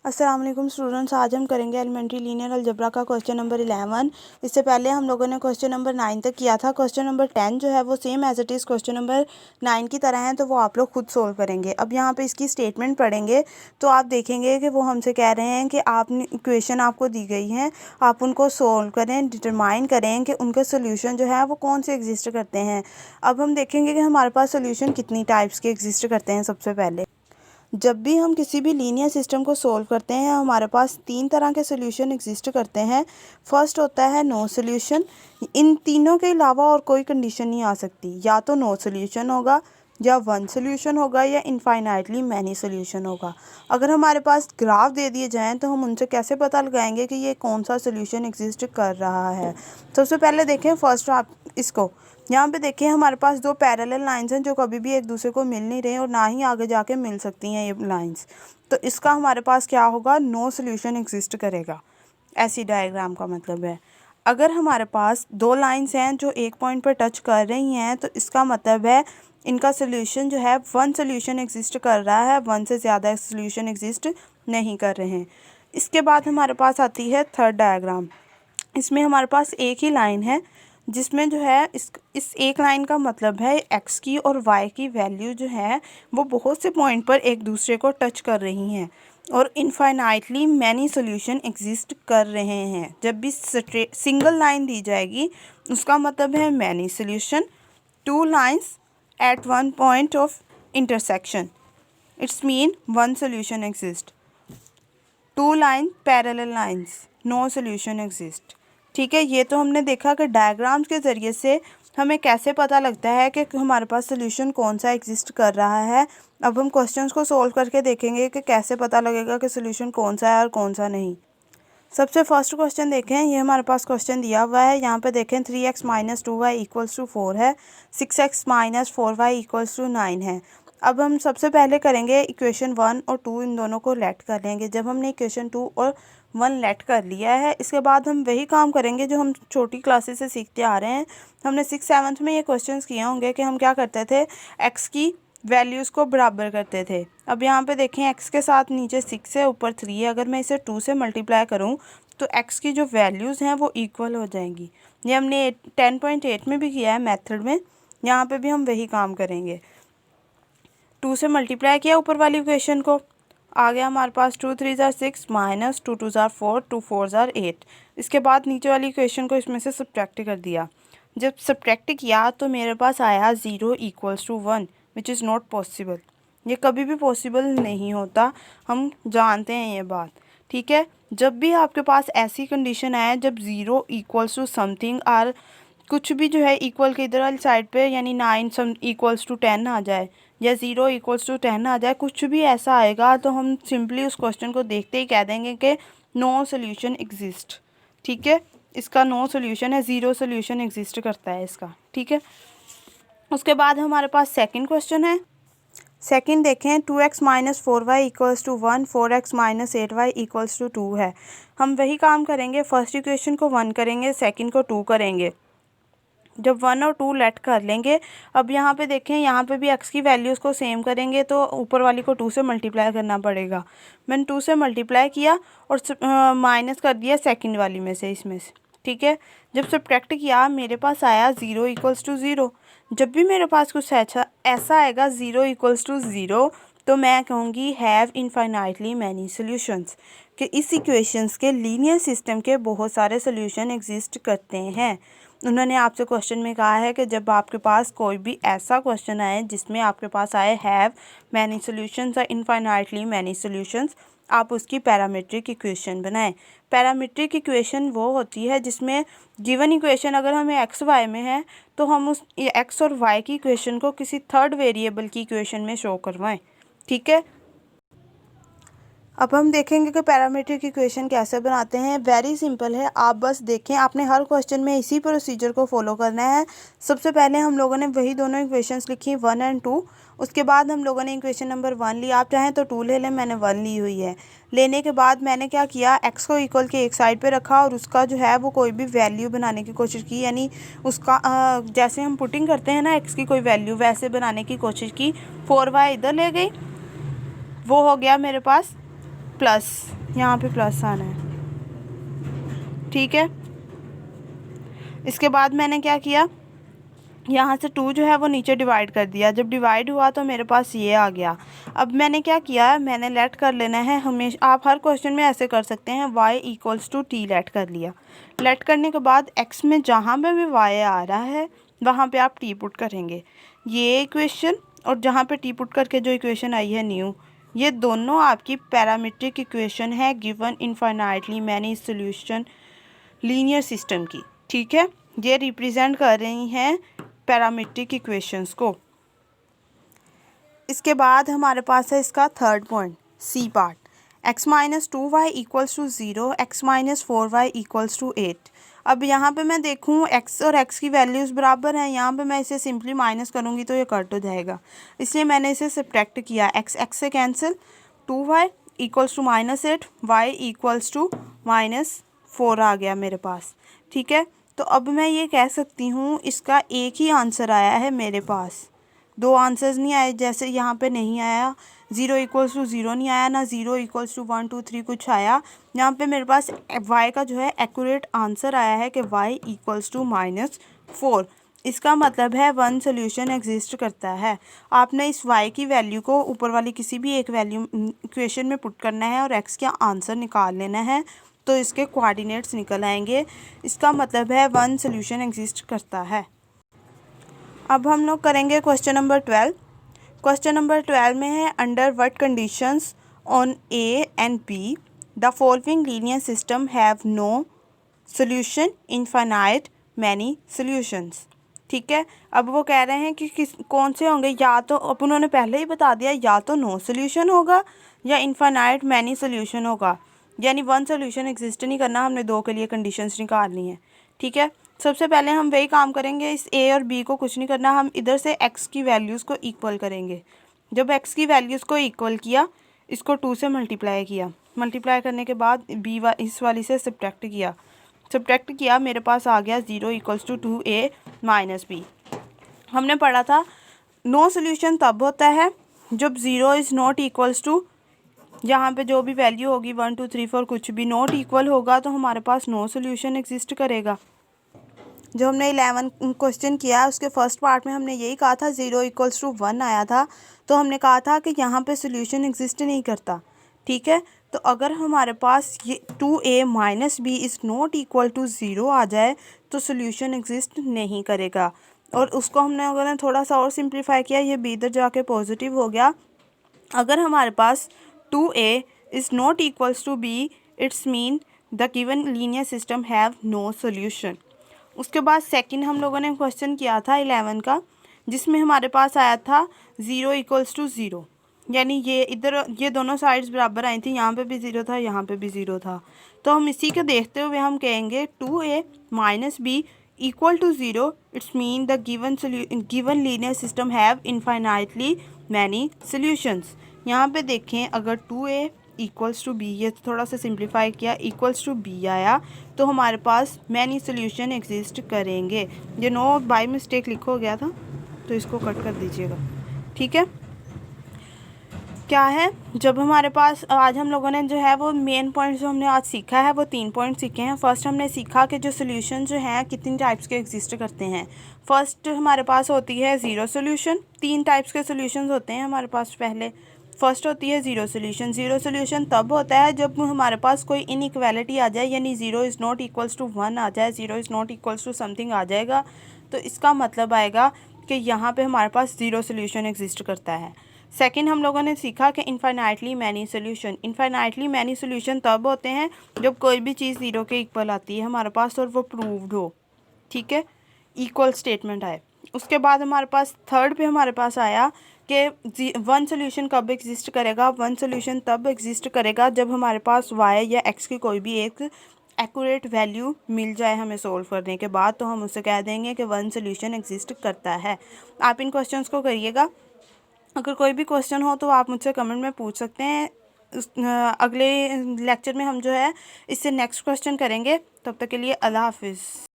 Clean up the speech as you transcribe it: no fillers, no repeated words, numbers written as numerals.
अस्सलाम वालेकुम स्टूडेंट्स, आज हम करेंगे एलिमेंट्री लीनियर अलजेब्रा का क्वेश्चन नंबर 11। इससे पहले हम लोगों ने क्वेश्चन नंबर 9 तक किया था। क्वेश्चन नंबर 10 जो है वो same as it is question number 9 की तरह है, तो वो आप लोग खुद सोल्व करेंगे। अब यहाँ पे इसकी स्टेटमेंट पढ़ेंगे तो आप देखेंगे कि वो हमसे कह रहे हैं कि आपने इक्वेशन आपको दी गई हैं, आप उनको सोल्व करें, डिटरमाइन करें कि उनके सोल्यूशन जो है वो कौन से एग्जिस्ट करते हैं। अब हम देखेंगे कि हमारे पास सोल्यूशन कितनी टाइप्स के एग्जिस्ट करते हैं। सबसे पहले जब भी हम किसी भी लीनियर सिस्टम को सोल्व करते हैं, हमारे पास 3 तरह के सोल्यूशन एग्जिस्ट करते हैं। फर्स्ट होता है नो सोल्यूशन। इन तीनों के अलावा और कोई कंडीशन नहीं आ सकती, या तो नो सोल्यूशन होगा, या वन सोल्यूशन होगा, या इनफाइनाइटली मैनी सोल्यूशन होगा। अगर हमारे पास ग्राफ दे दिए जाएँ तो हम उनसे कैसे पता लगाएंगे कि ये कौन सा सोल्यूशन एग्जिस्ट कर रहा है। सबसे पहले देखें फर्स्ट आप इसको, यहाँ पे देखिए हमारे पास दो पैरेलल लाइंस हैं जो कभी भी एक दूसरे को मिल नहीं रहे और ना ही आगे जाके मिल सकती हैं ये लाइंस। तो इसका हमारे पास क्या होगा, नो सोल्यूशन एग्जिस्ट करेगा। ऐसी डायग्राम का मतलब है। अगर हमारे पास दो लाइंस हैं जो एक पॉइंट पर टच कर रही हैं, तो इसका मतलब है इनका सोल्यूशन जो है वन सोल्यूशन एग्जिस्ट कर रहा है, वन से ज़्यादा सोल्यूशन एग्जिस्ट नहीं कर रहे हैं। इसके बाद हमारे पास आती है थर्ड डायग्राम। इसमें हमारे पास एक ही लाइन है जिसमें जो है इस एक लाइन का मतलब है एक्स की और वाई की वैल्यू जो है वो बहुत से पॉइंट पर एक दूसरे को टच कर रही हैं और इनफाइनाइटली मैनी सोल्यूशन एग्जिस्ट कर रहे हैं। जब भी सिंगल लाइन दी जाएगी उसका मतलब है many solution. Two lines at one point of intersection, it's mean one solution exist. Two line parallel lines, no solution exist. ठीक है, ये तो हमने देखा कि डायग्राम्स के ज़रिए से हमें कैसे पता लगता है कि हमारे पास सोल्यूशन कौन सा एग्जिस्ट कर रहा है। अब हम क्वेश्चंस को सोल्व करके देखेंगे कि कैसे पता लगेगा कि सोल्यूशन कौन सा है और कौन सा नहीं। सबसे फर्स्ट क्वेश्चन देखें, ये हमारे पास क्वेश्चन दिया हुआ है। यहाँ पे देखें 3x minus 2y equals to 4 है, 6x minus 4y equals to 9 है। अब हम सबसे पहले करेंगे इक्वेशन 1 और 2 इन दोनों को लेट कर लेंगे। जब हमने इक्वेशन 2 और 1 लेट कर लिया है, इसके बाद हम वही काम करेंगे जो हम छोटी क्लासेस से सीखते आ रहे हैं। हमने 6th-7th में ये क्वेश्चंस किए होंगे कि हम क्या करते थे, एक्स की वैल्यूज़ को बराबर करते थे। अब यहाँ पे देखें एक्स के साथ नीचे 6 है, ऊपर 3 है। अगर मैं इसे 2 से मल्टीप्लाई करूँ तो एक्स की जो वैल्यूज़ हैं वो इक्वल हो जाएंगी। ये हमने 10.8 में भी किया है मेथड में, यहाँ पे भी हम वही काम करेंगे। 2 से मल्टीप्लाई किया ऊपर वाली इक्वेशन को, आ गया हमारे पास 2 3 ज़ार 6 माइनस 2 2 ज़ार 4 2 4 ज़ार 8। इसके बाद नीचे वाली इक्वेशन को इसमें से सब्ट्रैक्ट कर दिया। जब सब्ट्रैक्ट किया तो मेरे पास आया 0 equals to 1, which is not possible. ये कभी भी पॉसिबल नहीं होता, हम जानते हैं ये बात। ठीक है, जब भी आपके पास ऐसी कंडीशन आए जब 0 इक्वल्स टू समथिंग और कुछ भी जो है इक्वल के इधर वाली साइड पे, यानी 9 सम इक्वल्स टू 10 आ जाए या 0 इक्वल्स टू 10 आ जाए, कुछ भी ऐसा आएगा तो हम सिंपली उस क्वेश्चन को देखते ही कह देंगे कि नो सोल्यूशन एग्जिस्ट। ठीक है, इसका नो सोल्यूशन है, ज़ीरो सोल्यूशन एग्जिस्ट करता है इसका। ठीक है, उसके बाद हमारे पास सेकंड क्वेश्चन है। सेकंड देखें, 2x minus 4y equals to 1, 4x minus 8y equals to 2 है। हम वही काम करेंगे, फर्स्ट इक्वेशन को 1 करेंगे, सेकंड को 2 करेंगे। जब 1 और 2 लेट कर लेंगे, अब यहाँ पे देखें, यहाँ पे भी x की वैल्यूज़ को सेम करेंगे तो ऊपर वाली को 2 से मल्टीप्लाई करना पड़ेगा। मैंने 2 से मल्टीप्लाई किया और माइनस कर दिया सेकंड वाली में से, इसमें से। ठीक है, जब सब्ट्रैक्ट किया मेरे पास आया 0 इक्वल्स टू 0। जब भी मेरे पास कुछ ऐसा आएगा 0 इक्वल्स टू 0, तो मैं कहूँगी हैव इनफाइनाइटली मैनी सोल्यूशंस, कि इस इक्वेशंस के लीनियर सिस्टम के बहुत सारे सोल्यूशन एग्जिस्ट करते हैं। उन्होंने आपसे क्वेश्चन में कहा है कि जब आपके पास कोई भी ऐसा क्वेश्चन आए जिसमें आपके पास आए हैव मैनी सोल्यूशंस या इनफाइनाइटली मैनी सोल्यूशंस, आप उसकी पैरामीट्रिक इक्वेशन बनाएं। पैरामीट्रिक इक्वेशन वो होती है जिसमें गिवन इक्वेशन अगर हमें एक्स वाई में है तो हम उस एक्स और वाई की इक्वेशन को किसी थर्ड वेरिएबल की इक्वेशन में शो करवाएं। ठीक है, अब हम देखेंगे कि पैरामीट्रिक इक्वेशन कैसे बनाते हैं। वेरी सिंपल है, आप बस देखें, आपने हर क्वेश्चन में इसी प्रोसीजर को फॉलो करना है। सबसे पहले हम लोगों ने वही दोनों इक्वेशंस लिखी 1 और 2। उसके बाद हम लोगों ने इक्वेशन नंबर 1 ली, आप चाहें तो 2 ले लें, मैंने 1 ली हुई है। लेने के बाद मैंने क्या किया, एक्स को इक्वल के एक साइड पर रखा और उसका जो है वो कोई भी वैल्यू बनाने की कोशिश की, यानी उसका जैसे हम पुटिंग करते हैं ना एक्स की कोई वैल्यू, वैसे बनाने की कोशिश की। 4y इधर ले गई, वो हो गया मेरे पास प्लस, यहाँ पे प्लस आना है, ठीक है। इसके बाद मैंने क्या किया, यहाँ से 2 जो है वो नीचे डिवाइड कर दिया। जब डिवाइड हुआ तो मेरे पास ये आ गया। अब मैंने क्या किया, मैंने लेट कर लेना है हमेशा। आप हर क्वेश्चन में ऐसे कर सकते हैं, y = t लेट कर लिया। लेट करने के बाद x में जहाँ पे भी y आ रहा है वहाँ पे आप t पुट करेंगे, ये इक्वेशन, और जहाँ पे t पुट करके जो इक्वेशन आई है न्यू, ये दोनों आपकी पैरामीट्रिक इक्वेशन है given infinitely many solution linear system की, ठीक है। ये रिप्रेजेंट कर रही हैं पैरामीट्रिक इक्वेशंस को। इसके बाद हमारे पास है इसका third point, C part, x - 2y = 0, x - 4y = 8। अब यहाँ पे मैं देखूँ x और x की वैल्यूज़ बराबर हैं, यहाँ पे मैं इसे सिंपली माइनस करूँगी तो ये कट हो जाएगा, इसलिए मैंने इसे सब्ट्रैक्ट किया। x से कैंसिल, 2y = -8, y = -4 आ गया मेरे पास, ठीक है। तो अब मैं ये कह सकती हूँ इसका एक ही आंसर आया है मेरे पास, 2 आंसर्स नहीं आए, जैसे यहाँ पे नहीं आया 0 = 0 नहीं आया, ना 0 = 1 2 3 कुछ आया। यहाँ पे मेरे पास y का जो है एक्यूरेट आंसर आया है कि y = -4। इसका मतलब है 1 सोल्यूशन एग्जिस्ट करता है। आपने इस y की वैल्यू को ऊपर वाली किसी भी एक वैल्यू इक्वेशन में पुट करना है और x का आंसर निकाल लेना है, तो इसके कोऑर्डिनेट्स निकल आएंगे। इसका मतलब है 1 सोल्यूशन एग्जिस्ट करता है। अब हम लोग करेंगे क्वेश्चन नंबर 12। क्वेश्चन नंबर 12 में है, under what conditions on A and B the following linear system have no solution infinite many solutions, ठीक है। अब वो कह रहे हैं कि कौन से होंगे, या तो अब उन्होंने पहले ही बता दिया, या तो नो सोल्यूशन होगा या इनफाइनाइट मैनी सोल्यूशन होगा, यानी 1 सोल्यूशन एग्जिस्ट नहीं करना, हमने 2 के लिए कंडीशंस निकालनी है, ठीक है। सबसे पहले हम वही काम करेंगे, इस a और b को कुछ नहीं करना, हम इधर से x की वैल्यूज़ को इक्वल करेंगे। जब x की वैल्यूज़ को इक्वल किया, इसको 2 से मल्टीप्लाई किया, मल्टीप्लाई करने के बाद इस वाली से सब्ट्रैक्ट किया, मेरे पास आ गया 0 = 2a - b। हमने पढ़ा था नो सोल्यूशन तब होता है जब 0 इज़ नॉट इक्वल्स टू, यहाँ पे जो भी वैल्यू होगी 1 2 3 4 कुछ भी नॉट इक्वल होगा तो हमारे पास नो सोल्यूशन एग्जिस्ट करेगा। जो हमने 11 क्वेश्चन किया उसके फर्स्ट पार्ट में हमने यही कहा था, 0 = 1 आया था, तो हमने कहा था कि यहाँ पे सोल्यूशन एग्जिस्ट नहीं करता, ठीक है। तो अगर हमारे पास ये 2a - b is not equal to 0 आ जाए तो सोल्यूशन एग्जिस्ट नहीं करेगा। और उसको हमने अगर थोड़ा सा और सिंप्लीफाई किया, ये b इधर जाके पॉजिटिव हो गया। अगर हमारे पास 2a is not equals to b, it's mean the given linear system have no solution. उसके बाद सेकंड हम लोगों ने क्वेश्चन किया था 11 का, जिसमें हमारे पास आया था 0 = 0, यानी ये इधर ये दोनों साइड्स बराबर आई थी, यहाँ पे भी 0 था, यहाँ पे भी 0 था। तो हम इसी को देखते हुए हम कहेंगे 2a - b = 0, it's mean the given linear system have infinitely many solutions. यहाँ पे देखें, अगर 2a = b, ये थोड़ा सा सिंप्लीफाई किया, =b आया, तो हमारे पास मैनी सोल्यूशन एग्जिस्ट करेंगे। ये नो बाय मिस्टेक लिखो गया था तो इसको कट कर दीजिएगा, ठीक है। क्या है, जब हमारे पास आज हम लोगों ने जो है वो मेन पॉइंट जो हमने आज सीखा है वो 3 पॉइंट सीखे हैं। फर्स्ट हमने सीखा कि जो सोल्यूशन जो हैं कितनी टाइप्स के एग्जिस्ट करते हैं। फर्स्ट हमारे पास होती है ज़ीरो सोल्यूशन, 3 टाइप्स के सोल्यूशन होते हैं हमारे पास। पहले फर्स्ट होती है ज़ीरो सोल्यूशन। ज़ीरो सोल्यूशन तब होता है जब हमारे पास कोई इनइक्वालिटी आ जाए, यानी 0 इज़ नॉट इक्वल्स टू 1 आ जाए, 0 is not equals to something आ जाएगा, तो इसका मतलब आएगा कि यहाँ पे हमारे पास ज़ीरो सोल्यूशन एग्जिस्ट करता है। सेकंड हम लोगों ने सीखा कि infinitely many solution. Infinitely many solution तब होते हैं जब कोई भी चीज़ 0 के इक्वल आती है हमारे पास और वो प्रूव्ड हो, ठीक है, इक्वल स्टेटमेंट आए। उसके बाद हमारे पास थर्ड पे हमारे पास आया कि 1 सोल्यूशन कब एग्जिस्ट करेगा। 1 सोल्यूशन तब एग्जिस्ट करेगा जब हमारे पास y या x की कोई भी एक एक्यूरेट वैल्यू मिल जाए हमें सोल्व करने के बाद, तो हम उसे कह देंगे कि 1 सोल्यूशन एग्जिस्ट करता है। आप इन क्वेश्चंस को करिएगा। अगर कोई भी क्वेश्चन हो तो आप मुझसे कमेंट में पूछ सकते हैं। अगले लेक्चर में हम जो है इससे नेक्स्ट क्वेश्चन करेंगे। तब तक के लिए अल्लाह हाफिज़।